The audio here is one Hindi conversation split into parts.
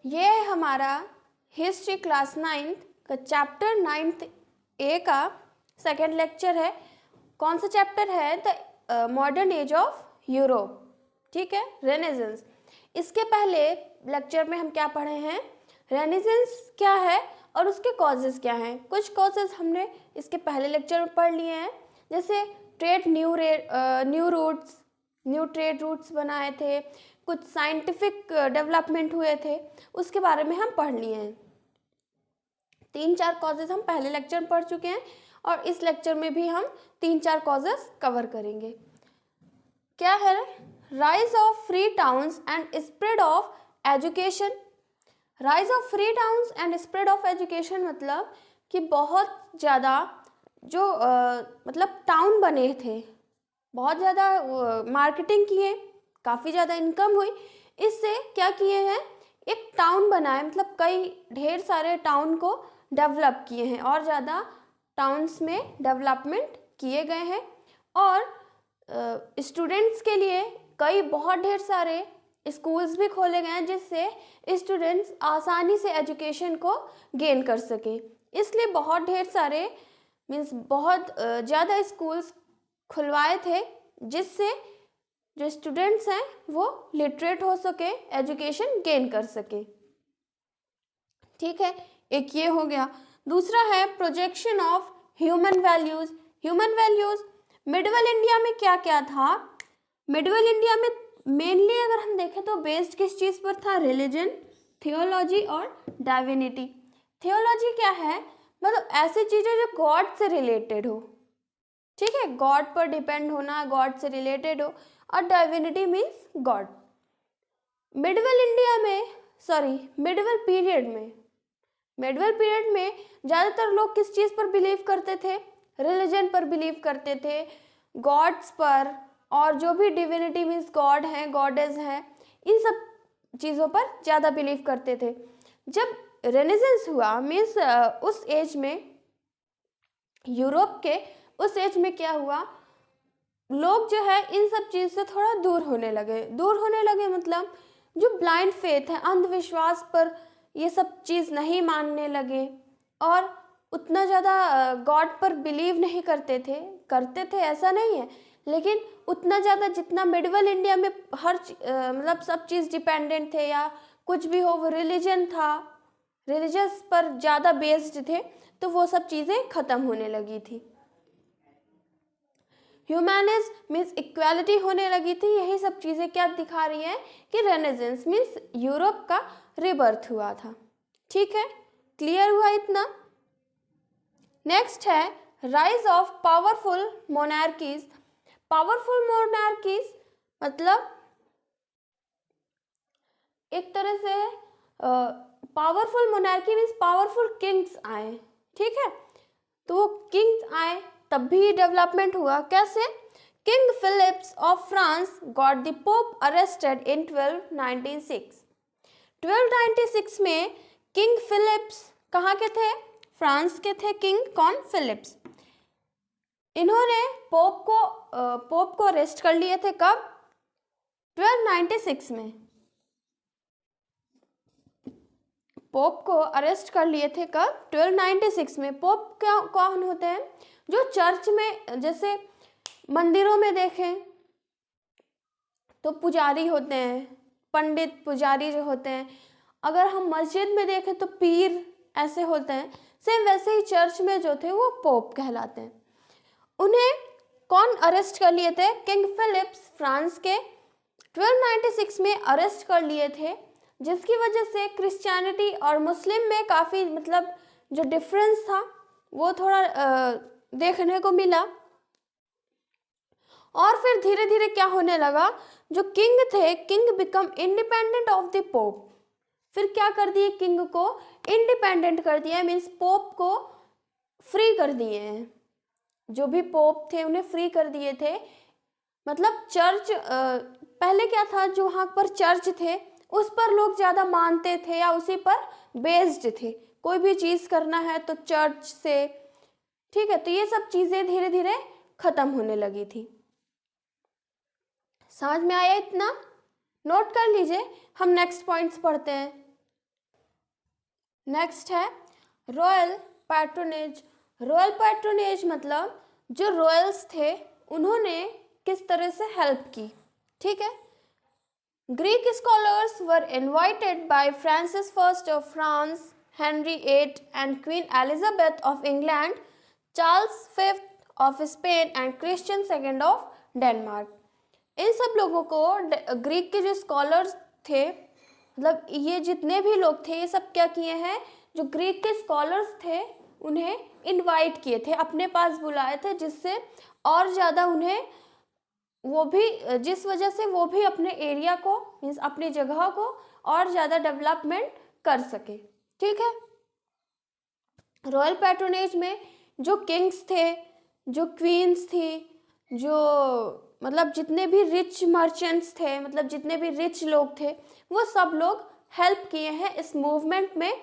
ये है हमारा हिस्ट्री क्लास 9th का चैप्टर 9th ए का सेकेंड लेक्चर है। कौन सा चैप्टर है? The modern age of Europe. ठीक है, रेनेसेंस। इसके पहले लेक्चर में हम क्या पढ़े हैं? रेनेसेंस क्या है और उसके कॉजेज़ क्या हैं। कुछ कॉजेज़ हमने इसके पहले लेक्चर में पढ़ लिए हैं, जैसे न्यू ट्रेड रूट्स बनाए थे, कुछ साइंटिफिक डेवलपमेंट हुए थे, उसके बारे में हम पढ़ लिए हैं। 3-4 कॉजेज़ हम पहले लेक्चर में पढ़ चुके हैं और इस लेक्चर में भी हम 3-4 कॉजेज़ कवर करेंगे। क्या है? Rise of free towns and spread of education. Rise of free towns and spread of education मतलब कि बहुत ज़्यादा जो मतलब टाउन बने थे, बहुत ज़्यादा मार्केटिंग किए, काफ़ी ज़्यादा इनकम हुई। इससे क्या किए हैं? एक टाउन बनाए, मतलब कई ढेर सारे टाउन को डेवलप किए हैं और ज़्यादा टाउन्स में डेवलपमेंट किए गए हैं। और स्टूडेंट्स के लिए कई बहुत ढेर सारे स्कूल्स भी खोले गए हैं, जिससे स्टूडेंट्स आसानी से एजुकेशन को गेन कर सकें। इसलिए बहुत ढेर सारे बहुत ज़्यादा स्कूल्स खुलवाए थे, जिससे जो स्टूडेंट्स हैं वो लिटरेट हो सके, एजुकेशन गेन कर सके। ठीक है, एक ये हो गया। दूसरा है projection of human values. Human values medieval India में क्या क्या था? मिडिवल इंडिया में मेनली अगर हम देखें तो बेस्ड किस चीज़ पर था? रिलीजन, थियोलॉजी और डाइविनिटी। थियोलॉजी क्या है? मतलब ऐसी चीज़ें जो गॉड से रिलेटेड हो। ठीक है, गॉड पर डिपेंड होना, गॉड से रिलेटेड हो। और डाइविनिटी मीन्स गॉड। मिडिवल पीरियड में ज़्यादातर लोग किस चीज़ पर बिलीव करते थे? रिलीजन पर बिलीव करते थे, गॉड्स पर, और जो भी डिविनिटी मीन्स गॉड हैं, गॉडेस हैं, इन सब चीज़ों पर ज़्यादा बिलीव करते थे। जब रेनेसेंस हुआ मीन्स उस एज में, यूरोप के उस एज में क्या हुआ? लोग जो है इन सब चीज़ से थोड़ा दूर होने लगे मतलब जो ब्लाइंड फेथ है, अंधविश्वास पर ये सब चीज़ नहीं मानने लगे और उतना ज़्यादा गॉड पर बिलीव नहीं करते थे ऐसा नहीं है, लेकिन उतना ज़्यादा जितना मिडिवल इंडिया में हर मतलब सब चीज़ डिपेंडेंट थे, या कुछ भी हो वो रिलीजन था, रिलीजियस पर ज़्यादा बेस्ड थे, तो वो सब चीज़ें ख़त्म होने लगी थी। ह्यूमैनिज्म मीन्स इक्वालिटी होने लगी थी। यही सब चीज़ें क्या दिखा रही हैं कि रेनेसेंस मीन्स यूरोप का रिबर्थ हुआ था। ठीक है, क्लियर हुआ इतना? नेक्स्ट है rise of powerful monarchies. Powerful monarchies मतलब एक तरह से powerful monarchy means powerful Kings आए। ठीक है, तो वो किंग्स आए तब भी डेवलपमेंट हुआ। कैसे? King Philips of France got the Pope arrested in 1296। 1296 में किंग फिलिप्स कहाँ के थे? फ्रांस के थे। किंग कौन? फिलिप्स। इन्होंने पोप को अरेस्ट कर लिए थे। कब? 1296 में पोप को अरेस्ट कर लिए थे। कब? 1296 में। पोप कौन होते हैं? जो चर्च में, जैसे मंदिरों में देखें तो पुजारी होते हैं, पंडित पुजारी जो होते हैं। अगर हम मस्जिद में देखें तो पीर ऐसे होते हैं। सेम वैसे ही चर्च में जो थे वो पोप कहलाते हैं। उन्हें कौन अरेस्ट कर लिए थे? किंग फिलिप्स फ्रांस के 1296 में अरेस्ट कर लिए थे, जिसकी वजह से क्रिश्चियनिटी और मुस्लिम में काफ़ी मतलब जो डिफरेंस था वो थोड़ा देखने को मिला। और फिर धीरे धीरे क्या होने लगा? जो किंग थे, king become independent of the pope. फिर क्या कर दिए? किंग को इंडिपेंडेंट कर दिया, मीन्स पोप को फ्री कर दिए हैं। जो भी पोप थे उन्हें फ्री कर दिए थे। मतलब चर्च पहले क्या था, जो वहाँ पर चर्च थे उस पर लोग ज़्यादा मानते थे या उसी पर बेस्ड थे। कोई भी चीज़ करना है तो चर्च से। ठीक है, तो ये सब चीज़ें धीरे धीरे ख़त्म होने लगी थी। समझ में आया इतना? नोट कर लीजिए, हम नेक्स्ट पॉइंट्स पढ़ते हैं। नेक्स्ट है रॉयल पैट्रोनेज। रॉयल पैट्रोनेज मतलब जो रॉयल्स थे उन्होंने किस तरह से हेल्प की, ठीक है। Greek scholars were invited by Francis first of France, Henry eighth and Queen Elizabeth of England, Charles fifth of Spain and Christian second of Denmark. इन सब लोगों को ग्रीक के जो स्कॉलर्स थे, मतलब ये जितने भी लोग थे, ये सब क्या किए हैं, जो ग्रीक के स्कॉलर्स थे उन्हें इनवाइट किए थे, अपने पास बुलाए थे, जिससे और ज़्यादा उन्हें वो भी, जिस वजह से वो भी अपने एरिया को मीन्स अपनी जगह को और ज़्यादा डेवलपमेंट कर सके, ठीक है। रॉयल पैट्रोनेज में जो किंग्स थे, जो क्वींस थी, जो मतलब जितने भी रिच मर्चेंट्स थे, मतलब जितने भी रिच लोग थे, वो सब लोग हेल्प किए हैं इस मूवमेंट में,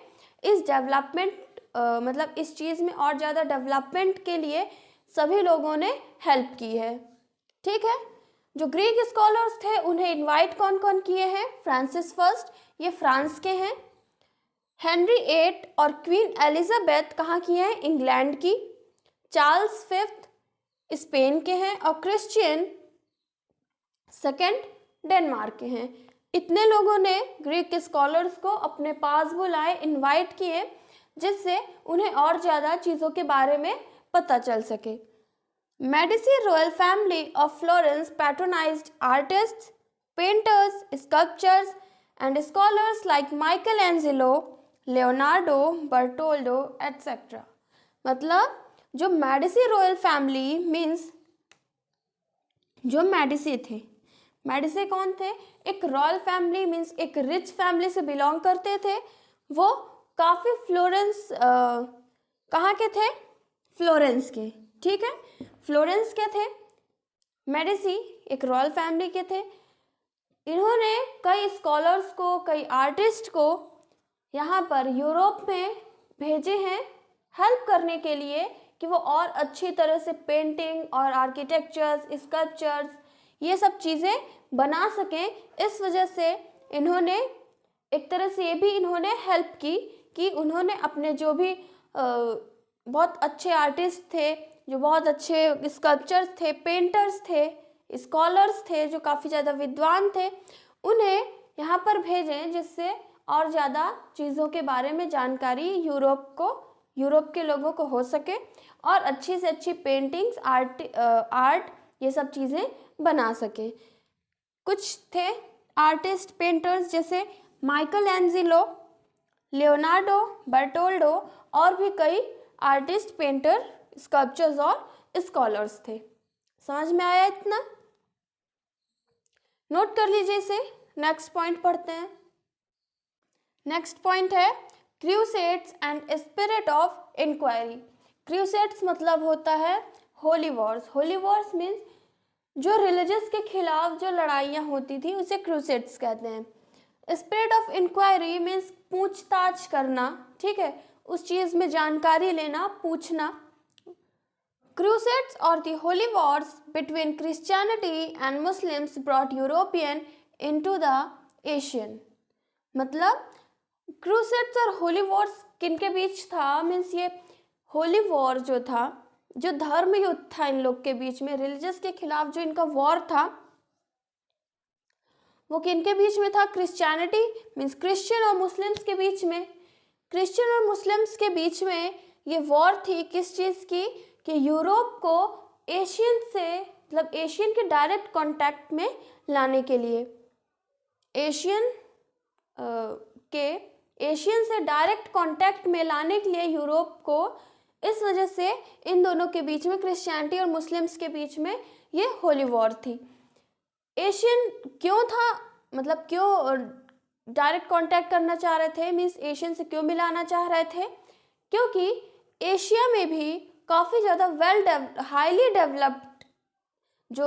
इस डेवलपमेंट मतलब इस चीज़ में और ज़्यादा डेवलपमेंट के लिए सभी लोगों ने हेल्प की है, ठीक है। जो ग्रीक स्कॉलर्स थे उन्हें इनवाइट कौन कौन किए हैं, फ्रांसिस फर्स्ट, ये फ्रांस के हैं, हेनरी एट और क्वीन एलिजाबेथ कहाँ की हैं, इंग्लैंड की, चार्ल्स फिफ्थ स्पेन के हैं और क्रिश्चियन सेकेंड डेनमार्क के हैं। इतने लोगों ने ग्रीक स्कॉलर्स को अपने पास बुलाए, इनवाइट किए, जिससे उन्हें और ज़्यादा चीज़ों के बारे में पता चल सके। Medici royal family of Florence patronized artists, painters, sculptors and scholars like Michelangelo, Leonardo, Bertoldo etcetera. मतलब जो मेडिसी रॉयल फैमिली मीन्स जो मेडिसी थे, मेडिसी कौन थे, एक रॉयल फैमिली मीन्स एक रिच फैमिली से बिलोंग करते थे। वो काफ़ी फ्लोरेंस कहाँ के थे, फ्लोरेंस के, ठीक है, फ्लोरेंस के थे। मेडिसी एक रॉयल फैमिली के थे। इन्होंने कई स्कॉलर्स को, कई आर्टिस्ट को यहाँ पर यूरोप में भेजे हैं हेल्प करने के लिए कि वो और अच्छी तरह से पेंटिंग और आर्किटेक्चर्स, स्कल्पचर्स, ये सब चीज़ें बना सकें। इस वजह से इन्होंने एक तरह से ये भी इन्होंने हेल्प की कि उन्होंने अपने जो भी बहुत अच्छे आर्टिस्ट थे, जो बहुत अच्छे स्कल्पचर्स थे, पेंटर्स थे, स्कॉलर्स थे, जो काफ़ी ज़्यादा विद्वान थे, उन्हें यहाँ पर भेजें, जिससे और ज़्यादा चीज़ों के बारे में जानकारी यूरोप के लोगों को हो सके और अच्छी से अच्छी पेंटिंग्स, आर्ट ये सब चीज़ें बना सके। कुछ थे आर्टिस्ट, पेंटर्स जैसे माइकल एंजेलो, लियोनार्डो, बर्टोल्डो और भी कई आर्टिस्ट, पेंटर, स्कल्पचर्स और स्कॉलर्स थे। समझ में आया इतना? नोट कर लीजिए इसे। नेक्स्ट पॉइंट पढ़ते हैं। नेक्स्ट पॉइंट है crusades and spirit of inquiry. Crusades मतलब होता है holy wars. Holy wars means जो रिलीजियस के खिलाफ जो लड़ाइयाँ होती थी उसे क्रूसेड्स कहते हैं। स्पिरिट ऑफ इंक्वायरी मीन्स पूछताछ करना, ठीक है, उस चीज़ में जानकारी लेना, पूछना। Crusades or the holy wars between Christianity and Muslims brought European into the Asian। मतलब क्रूसेड्स और होली वॉर्स किनके बीच था, मीन्स ये होली वॉर जो था, जो धर्म युद्ध था इन लोग के बीच में, रिलीजियस के खिलाफ जो इनका वॉर था, वो किनके बीच में था, क्रिश्चियनिटी मीन्स क्रिश्चियन और मुस्लिम्स के बीच में। क्रिश्चियन और मुस्लिम्स के बीच में ये वॉर थी किस चीज़ की, कि यूरोप को एशियन से, मतलब एशियन के डायरेक्ट कांटेक्ट में लाने के लिए, एशियन से डायरेक्ट कांटेक्ट में लाने के लिए यूरोप को। इस वजह से इन दोनों के बीच में, क्रिश्चियनिटी और मुस्लिम्स के बीच में ये होली वॉर थी। एशियन क्यों था, मतलब क्यों डायरेक्ट कांटेक्ट करना चाह रहे थे, मीन्स एशियन से क्यों मिलाना चाह रहे थे, क्योंकि एशिया में भी काफ़ी ज़्यादा हाईली डेवलप्ड जो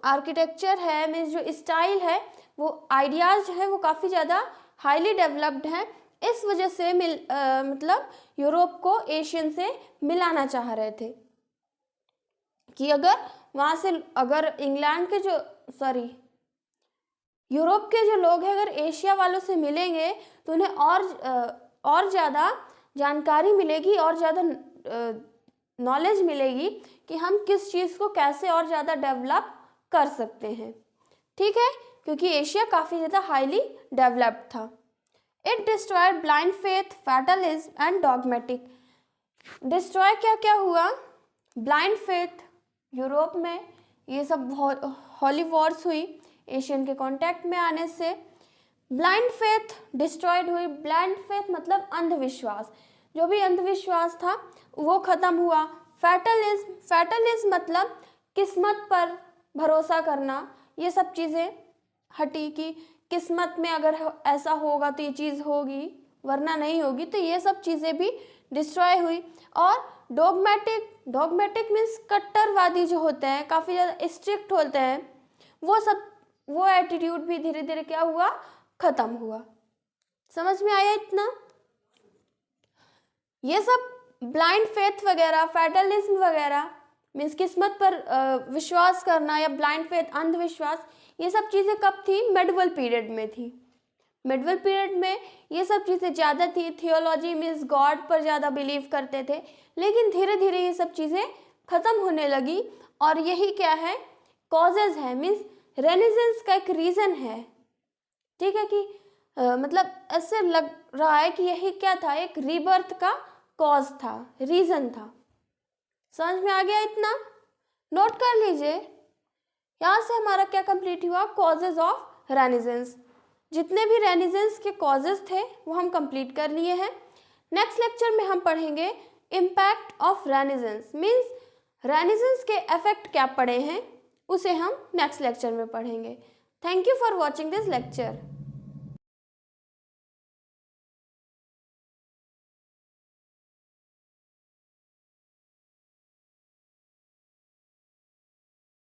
आर्किटेक्चर है, मीन्स जो स्टाइल है, वो आइडियाज़ जो है वो काफ़ी ज़्यादा हाईली डेवलप्ड हैं। इस वजह से मतलब यूरोप को एशियन से मिलाना चाह रहे थे कि अगर वहाँ से, अगर इंग्लैंड के जो यूरोप के जो लोग हैं अगर एशिया वालों से मिलेंगे तो उन्हें और ज़्यादा जानकारी मिलेगी और ज़्यादा नॉलेज मिलेगी कि हम किस चीज़ को कैसे और ज़्यादा डेवलप कर सकते हैं, ठीक है, क्योंकि एशिया काफ़ी ज़्यादा हाईली डेवलप्ड था। It destroyed blind faith, fatalism and dogmatic. Destroy क्या क्या हुआ? ब्लाइंड फेथ, यूरोप में ये सब हॉली वॉर्स हुई एशियन के कांटेक्ट में आने से। ब्लाइंड फेथ डिस्ट्रॉयड हुई। ब्लाइंड फेथ मतलब अंधविश्वास, जो भी अंधविश्वास था वो ख़त्म हुआ। फैटलिज्म, फैटलिज्म मतलब किस्मत पर भरोसा करना, ये सब चीज़ें हटी कि किस्मत में अगर ऐसा होगा तो ये चीज़ होगी वरना नहीं होगी, तो ये सब चीज़ें भी डिस्ट्रॉय हुई। और डॉगमेटिक, डॉगमेटिक मीन्स कट्टरवादी जो होते हैं, काफ़ी ज़्यादा स्ट्रिक्ट होते हैं, वो एटीट्यूड भी धीरे धीरे क्या हुआ, ख़त्म हुआ। समझ में आया इतना? ये सब ब्लाइंड फेथ वगैरह, फैटलिज्म वगैरह मीन्स किस्मत पर विश्वास करना या ब्लाइंड फेथ अंधविश्वास, ये सब चीज़ें कब थी? मेडिवल पीरियड में थी। मेडिवल पीरियड में ये सब चीज़ें ज़्यादा थी। थियोलॉजी मीन्स गॉड पर ज़्यादा बिलीव करते थे, लेकिन धीरे धीरे ये सब चीज़ें ख़त्म होने लगी। और यही क्या है? कॉजेज़ है, मीन्स रेनेसेंस का एक रीज़न है, ठीक है, कि मतलब ऐसे लग रहा है कि यही क्या था, एक रीबर्थ का कॉज था, रीज़न था। समझ में आ गया इतना? नोट कर लीजिए। यहाँ से हमारा क्या कंप्लीट हुआ? Causes of renaissance. जितने भी रेनेसेंस के कॉजेज थे वो हम कंप्लीट कर लिए हैं। नेक्स्ट लेक्चर में हम पढ़ेंगे impact of renaissance, means renaissance के इफेक्ट क्या पड़े हैं, उसे हम नेक्स्ट लेक्चर में पढ़ेंगे। Thank you for watching this lecture.